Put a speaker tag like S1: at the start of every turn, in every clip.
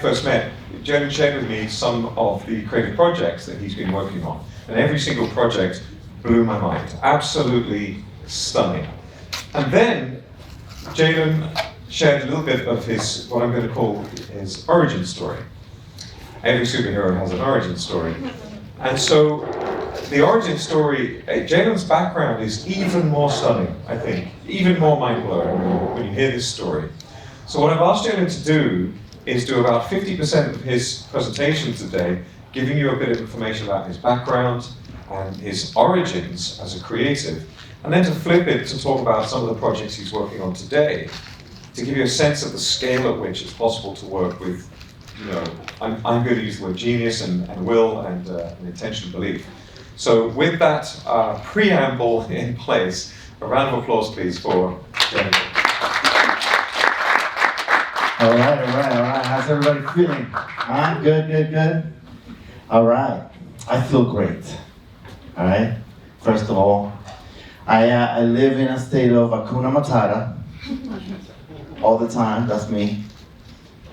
S1: first met, Jalen shared with me some of the creative projects that he's been working on. And every single project blew my mind. Absolutely stunning. And then Jalen shared a little bit of his, what I'm going to call his origin story. Every superhero has an origin story. And so the origin story, Jalen's background is even more stunning, I think, even more mind-blowing when you hear this story. So what I've asked Jalen to do is do about 50% of his presentation today, giving you a bit of information about his background and his origins as a creative, and then to flip it to talk about some of the projects he's working on today, to give you a sense of the scale at which it's possible to work with, I'm going to use the word genius and will and intention and belief. So with that preamble in place, a round of applause please for Jalen.
S2: All right. How's everybody feeling? Huh? Good. All right. I feel great. All right. First of all, I live in a state of Hakuna Matata all the time. That's me.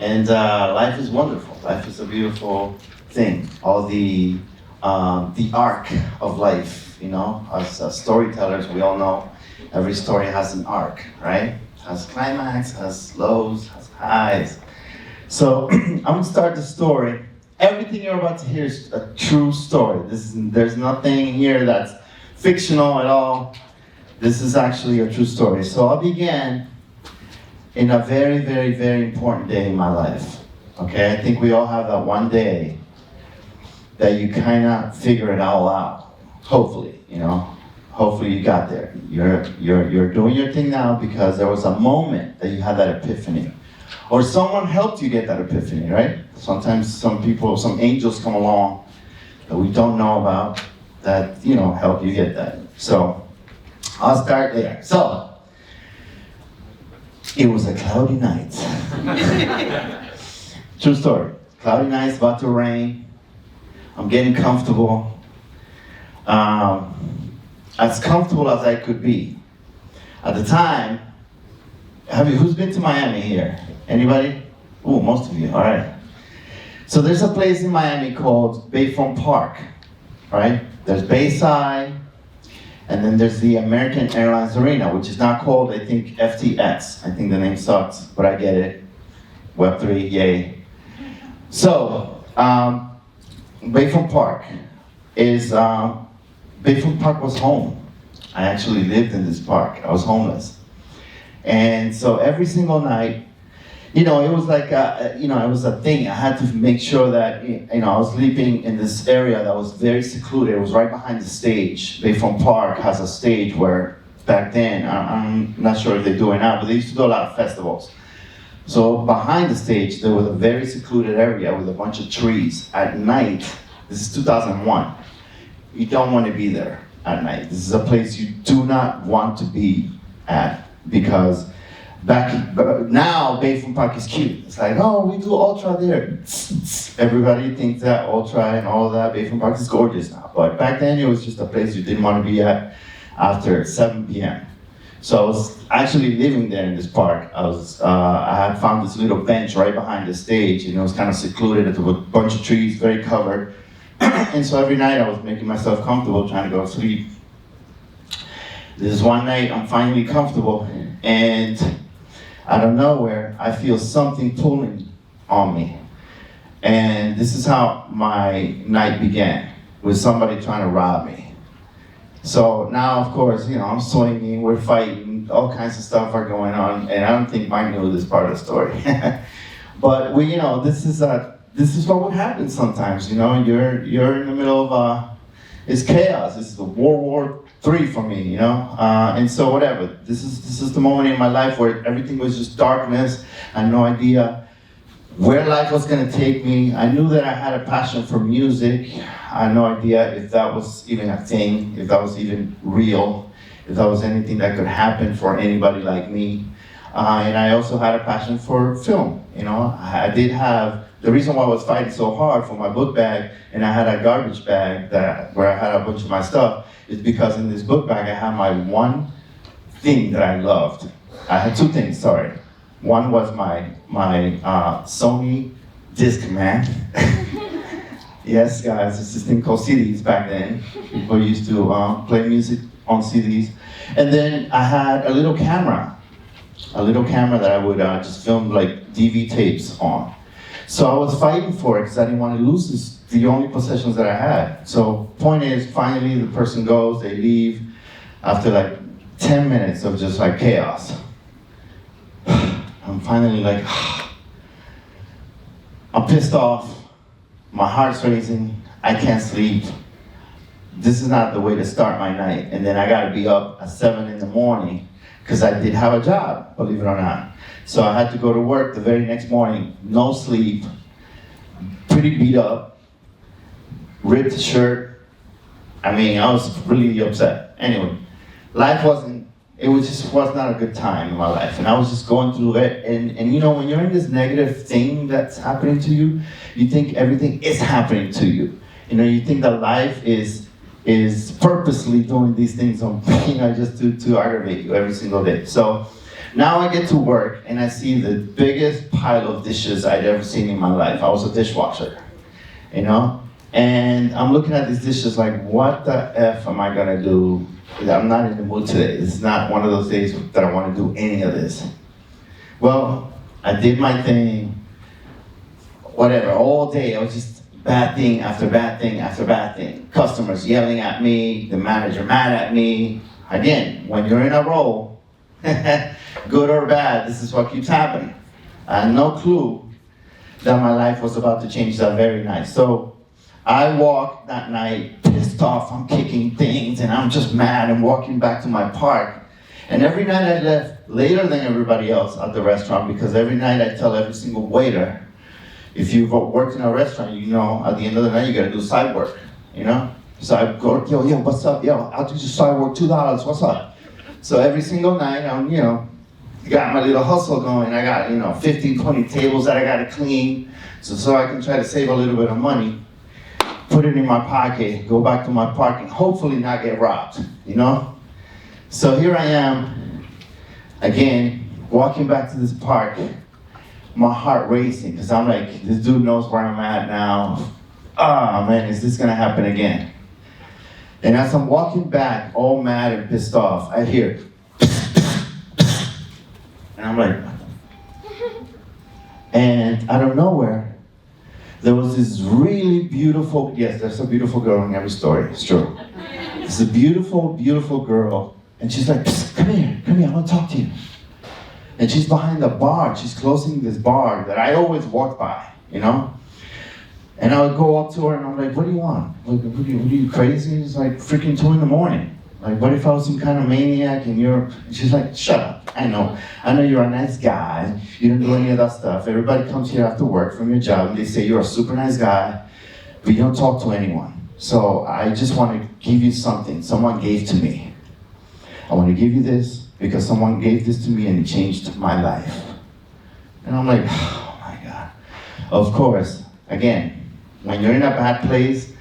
S2: And life is wonderful. Life is a beautiful thing. All the arc of life, as storytellers, we all know every story has an arc, right? Has climax, has lows, has highs. So I'm gonna start the story. Everything you're about to hear is a true story. There's nothing here that's fictional at all. This is actually a true story. So I began in a very, very, very important day in my life. Okay, I think we all have that one day that you kind of figure it all out. Hopefully, Hopefully you got there. You're doing your thing now because there was a moment that you had that epiphany. Or someone helped you get that epiphany, right? Sometimes some angels come along that we don't know about that, help you get that. So I'll start there. So it was a cloudy night. True story. Cloudy night, it's about to rain. I'm getting comfortable. As comfortable as I could be. At the time, who's been to Miami here? Anybody? Ooh, most of you, all right. So there's a place in Miami called Bayfront Park, right? There's Bayside, and then there's the American Airlines Arena, which is now called, I think, FTX. I think the name sucks, but I get it. Web3, yay. So, Bayfront Park Bayfront Park was home. I actually lived in this park. I was homeless. And so every single night, it was like, it was a thing. I had to make sure that, I was sleeping in this area that was very secluded. It was right behind the stage. Bayfront Park has a stage where back then, I'm not sure if they do it now, but they used to do a lot of festivals. So behind the stage, there was a very secluded area with a bunch of trees. At night, this is 2001, you don't want to be there at night. This is a place you do not want to be at because now Bayfront Park is cute. It's like, oh, we do Ultra there. Everybody thinks that Ultra and all of that. Bayfront Park is gorgeous now. But back then it was just a place you didn't want to be at after 7 p.m. So I was actually living there in this park. I had found this little bench right behind the stage, and it was kind of secluded. There was a bunch of trees, very covered. And so every night I was making myself comfortable, trying to go to sleep. This is one night I'm finally comfortable, and out of nowhere, I feel something pulling on me. And this is how my night began, with somebody trying to rob me. So now, of course, I'm swinging, we're fighting, all kinds of stuff are going on, and I don't think Mike knew this part of the story. But this is what would happen sometimes. You're in the middle of it's chaos. This is the World War III for me, and so whatever. This is the moment in my life where everything was just darkness. I had no idea where life was going to take me. I knew that I had a passion for music. I had no idea if that was even a thing, if that was even real, if that was anything that could happen for anybody like me. And I also had a passion for film. I did have, the reason why I was fighting so hard for my book bag, and I had a garbage bag where I had a bunch of my stuff, is because in this book bag I had my one thing that I loved. I had two things, sorry. One was my Sony Discman. Yes, guys, it's this thing called CDs back then. People used to play music on CDs. And then I had a little camera that I would just film like DV tapes on. So I was fighting for it because I didn't want to lose this, the only possessions that I had. So point is, finally the person goes, they leave after like 10 minutes of just like chaos. I'm finally like, I'm pissed off. My heart's racing, I can't sleep. This is not the way to start my night. And then I gotta be up at 7 in the morning because I did have a job, believe it or not. So I had to go to work the very next morning, no sleep, pretty beat up, ripped shirt. I mean, I was really upset. Anyway, was not a good time in my life. And I was just going through it. And you know, when you're in this negative thing that's happening to you, you think everything is happening to you. You know, you think that life is purposely doing these things on, just to aggravate you every single day. So now I get to work and I see the biggest pile of dishes I'd ever seen in my life. I was a dishwasher, you know? And I'm looking at these dishes like, what the F am I gonna do? I'm not in the mood today. It's not one of those days that I want to do any of this. Well, I did my thing, whatever, all day. I was just bad thing after bad thing after bad thing. Customers yelling at me, the manager mad at me. Again, when you're in a role, good or bad, this is what keeps happening. I had no clue that my life was about to change that very night. So I walked that night pissed off, I'm kicking things, and I'm just mad and walking back to my park. And every night I left later than everybody else at the restaurant because every night I tell every single waiter, if you've worked in a restaurant, you know at the end of the night you gotta do side work, you know? So I go, yo, what's up? Yo, I'll do your side work, $2, what's up? So every single night I'm, got my little hustle going. I got, 15, 20 tables that I gotta clean so I can try to save a little bit of money. Put it in my pocket, go back to my parking, hopefully not get robbed, you know? So here I am, again, walking back to this park, my heart racing, because I'm like, this dude knows where I'm at now. Ah, man, is this gonna happen again? And as I'm walking back, all mad and pissed off, I hear, and I'm like, and out of nowhere, there was this really beautiful, yes, there's a beautiful girl in every story, it's true. It's a beautiful, beautiful girl, and she's like, come here, I want to talk to you. And she's behind the bar, she's closing this bar that I always walk by, you know? And I would go up to her and I'm like, what do you want? Like, what are you crazy? It's like freaking 2 a.m. Like, what if I was some kind of maniac and she's like, shut up. I know you're a nice guy. You don't do any of that stuff. Everybody comes here after work from your job and they say you're a super nice guy, but you don't talk to anyone. So I just want to give you something someone gave to me. I want to give you this because someone gave this to me and it changed my life. And I'm like, oh my God. Of course, again, when you're in a bad place,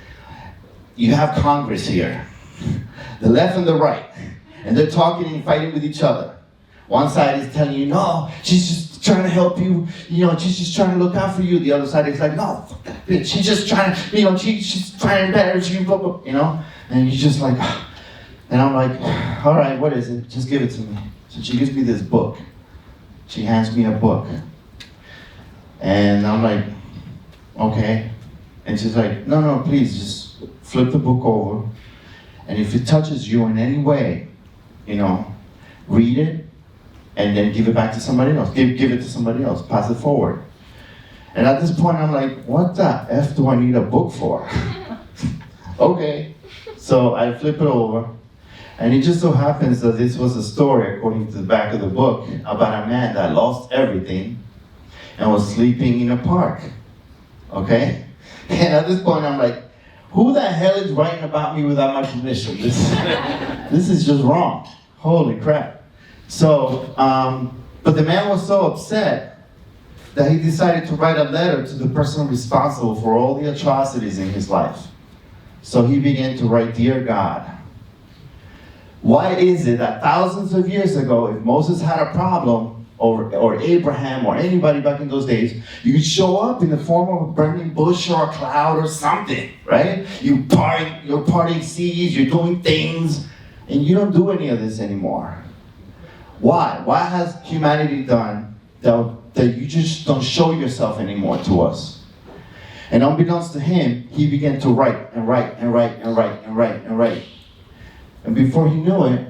S2: you have Congress here, the left and the right, and they're talking and fighting with each other. One side is telling you, no, she's just trying to help you, she's just trying to look out for you. The other side is like, no, fuck that bitch, she's just trying to, she's trying to embarrass you, blah, blah, and you're just like, and I'm like, all right, what is it? Just give it to me. So she gives me this book. She hands me a book. And I'm like, okay. And she's like, no, please, just flip the book over. And if it touches you in any way, read it, and then give it back to somebody else. Give it to somebody else, pass it forward. And at this point, I'm like, what the F do I need a book for? Okay. So I flip it over, and it just so happens that this was a story, according to the back of the book, about a man that lost everything and was sleeping in a park. Okay? And at this point, I'm like, who the hell is writing about me without my permission? This is just wrong. Holy crap. So, but the man was so upset that he decided to write a letter to the person responsible for all the atrocities in his life. So he began to write, Dear God, why is it that thousands of years ago, if Moses had a problem, or Abraham or anybody back in those days, you could show up in the form of a burning bush or a cloud or something, right? You're parting seas, you're doing things, and you don't do any of this anymore. Why? Why has humanity done that you just don't show yourself anymore to us? And unbeknownst to him, he began to write and write and write and write and write and write. And before he knew it,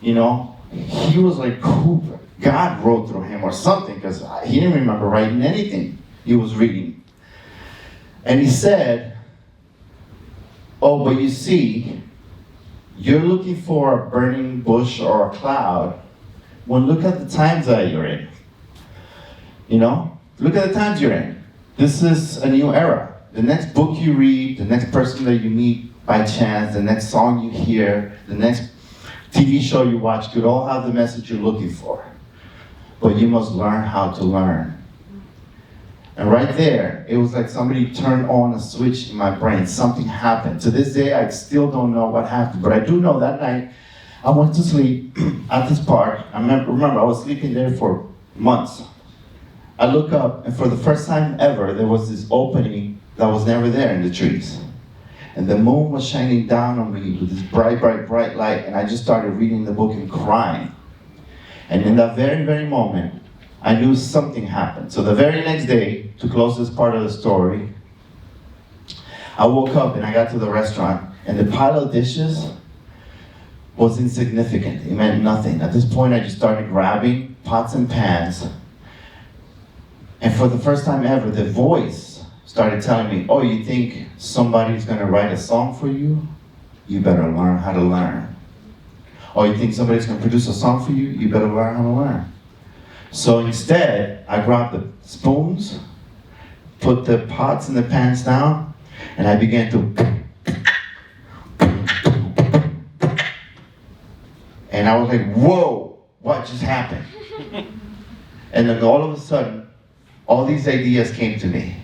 S2: you know, he was like, God wrote through him or something, because he didn't remember writing anything he was reading. And he said, oh, but you see, you're looking for a burning bush or a cloud. Well, look at the times that you're in. You know, look at the times you're in. This is a new era. The next book you read, the next person that you meet by chance, the next song you hear, the next TV show you watch could all have the message you're looking for. But you must learn how to learn. And right there, it was like somebody turned on a switch in my brain. Something happened. To this day, I still don't know what happened. But I do know that night, I went to sleep at this park. I remember I was sleeping there for months. I look up, and for the first time ever, there was this opening that was never there in the trees. And the moon was shining down on me with this bright, bright, bright light, and I just started reading the book and crying. And in that very, very moment, I knew something happened. So the very next day, to close this part of the story, I woke up and I got to the restaurant, and the pile of dishes was insignificant. It meant nothing. At this point, I just started grabbing pots and pans. And for the first time ever, the voice started telling me, oh, you think somebody's gonna write a song for you? You better learn how to learn. Oh, you think somebody's gonna produce a song for you? You better learn how to learn. So instead, I grabbed the spoons, put the pots and the pans down, and I began to, and I was like, whoa, what just happened? And then all of a sudden, all these ideas came to me.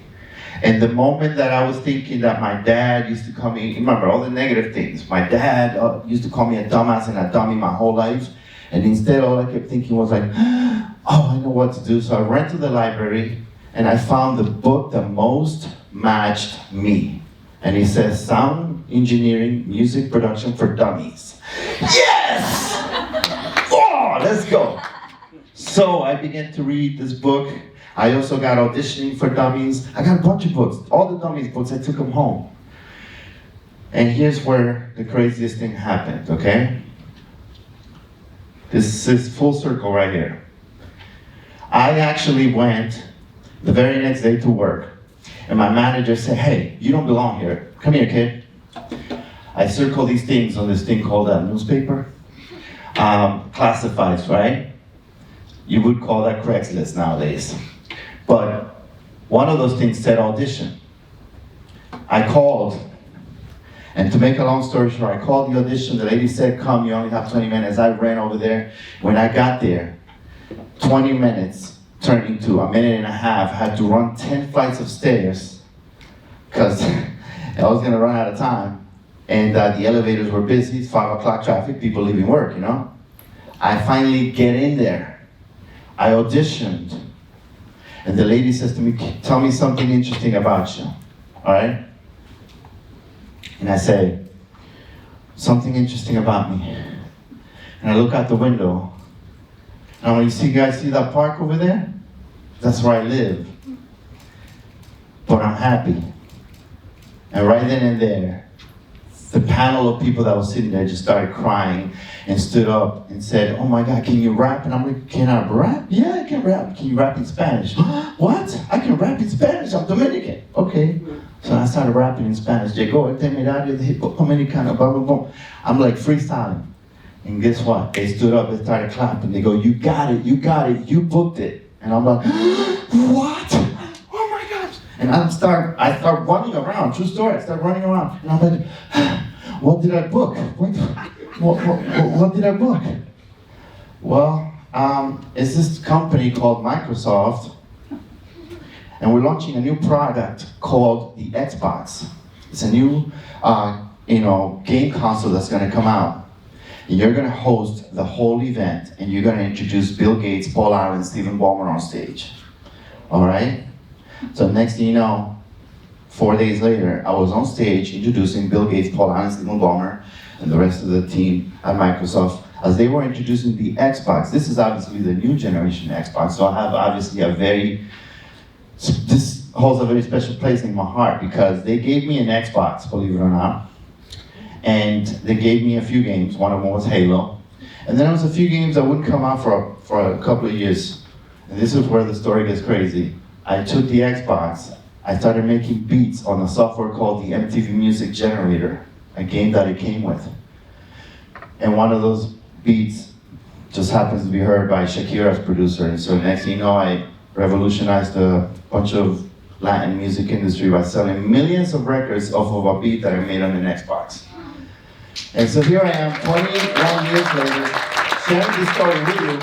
S2: And the moment that I was thinking that my dad used to call me, remember all the negative things, my dad used to call me a dumbass and a dummy my whole life. And instead, all I kept thinking was like, oh, I know what to do. So I ran to the library and I found the book that most matched me. And it says, Sound Engineering Music Production for Dummies. Yes! Oh, let's go. So I began to read this book. I also got Auditioning for Dummies. I got a bunch of books. All the dummies books, I took them home. And here's where the craziest thing happened, okay? This is full circle right here. I actually went the very next day to work, and my manager said, hey, you don't belong here. Come here, kid. I circled these things on this thing called a newspaper. Classifieds, right? You would call that Craigslist nowadays. But one of those things said audition. I called, and to make a long story short, I called the audition. The lady said, come, you only have 20 minutes. I ran over there. When I got there, 20 minutes turned into a minute and a half. I had to run 10 flights of stairs because I was gonna run out of time. And the elevators were busy, it's 5 o'clock traffic, people leaving work, you know? I finally get in there. I auditioned. And the lady says to me, tell me something interesting about you, all right? And I say, something interesting about me. And I look out the window, and when you guys see that park over there? That's where I live. But I'm happy. And right then and there, the panel of people that was sitting there just started crying and stood up and said, oh my God, can you rap? And I'm like, can I rap? Yeah, I can rap. Can you rap in Spanish? What? I can rap in Spanish. I'm Dominican. Okay. So I started rapping in Spanish. Llegó el temerario de hip hop dominicano. Blah, blah, blah. I'm like freestyling. And guess what? They stood up and started clapping. They go, you got it, you booked it. And I'm like, what? Oh my gosh. And I start running around. True story. I start running around. And I'm like, what did I book? What did I book? Well, it's this company called Microsoft, and we're launching a new product called the Xbox. It's a new, game console that's going to come out. And you're gonna host the whole event, and you're gonna introduce Bill Gates, Paul Allen, Stephen Ballmer on stage. All right? So next thing you know, 4 days later, I was on stage introducing Bill Gates, Paul Allen, Stephen Ballmer, and the rest of the team at Microsoft as they were introducing the Xbox. This is obviously the new generation Xbox, so I have obviously this holds a very special place in my heart because they gave me an Xbox, believe it or not, and they gave me a few games. One of them was Halo, and then there was a few games that wouldn't come out for a couple of years. And this is where the story gets crazy. I took the Xbox, I started making beats on a software called the MTV Music Generator, a game that it came with. And one of those beats just happens to be heard by Shakira's producer. And so next thing you know, I revolutionized a bunch of Latin music industry by selling millions of records off of a beat that I made on an Xbox. And so here I am, 21 years later, sharing this story with you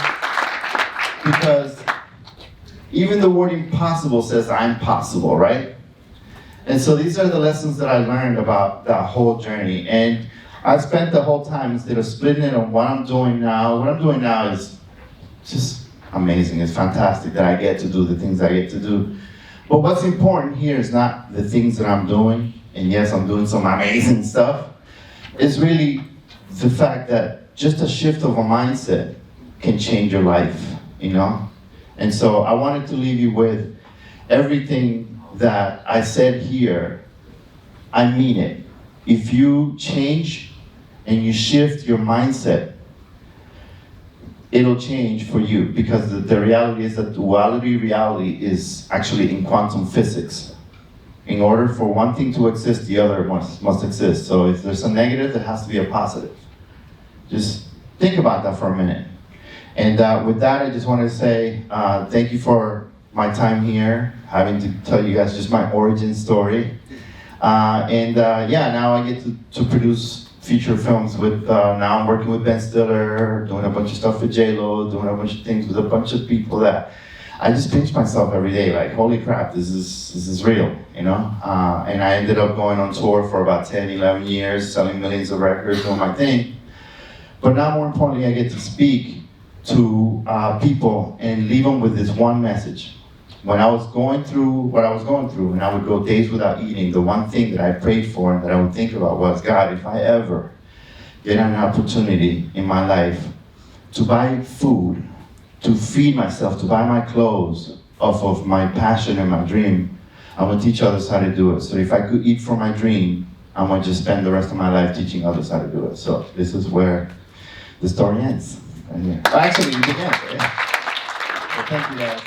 S2: because even the word impossible says I'm possible, right? And so these are the lessons that I learned about that whole journey. And I spent the whole time, instead of splitting it on what I'm doing now is just amazing. It's fantastic that I get to do the things I get to do. But what's important here is not the things that I'm doing, and yes, I'm doing some amazing stuff. It's really the fact that just a shift of a mindset can change your life, you know? And so I wanted to leave you with everything that I said here, I mean it. If you change and you shift your mindset, it'll change for you, because the reality is that duality reality is actually in quantum physics. In order for one thing to exist, the other must exist. So if there's a negative, there has to be a positive. Just think about that for a minute. And with that, I just wanted to say thank you for my time here, having to tell you guys just my origin story. Yeah, now I get to produce feature films with, now I'm working with Ben Stiller, doing a bunch of stuff with J-Lo, doing a bunch of things with a bunch of people that I just pinch myself every day, like, holy crap, this is real, you know? And I ended up going on tour for about 10, 11 years, selling millions of records, doing my thing. But now more importantly, I get to speak to people and leave them with this one message. When I was going through what I was going through, and I would go days without eating, the one thing that I prayed for and that I would think about was, God, if I ever get an opportunity in my life to buy food, to feed myself, to buy my clothes off of my passion and my dream, I'm gonna teach others how to do it. So if I could eat for my dream, I'm gonna just spend the rest of my life teaching others how to do it. So this is where the story ends. Right here. Well, actually, it begins. Yeah. So thank you guys.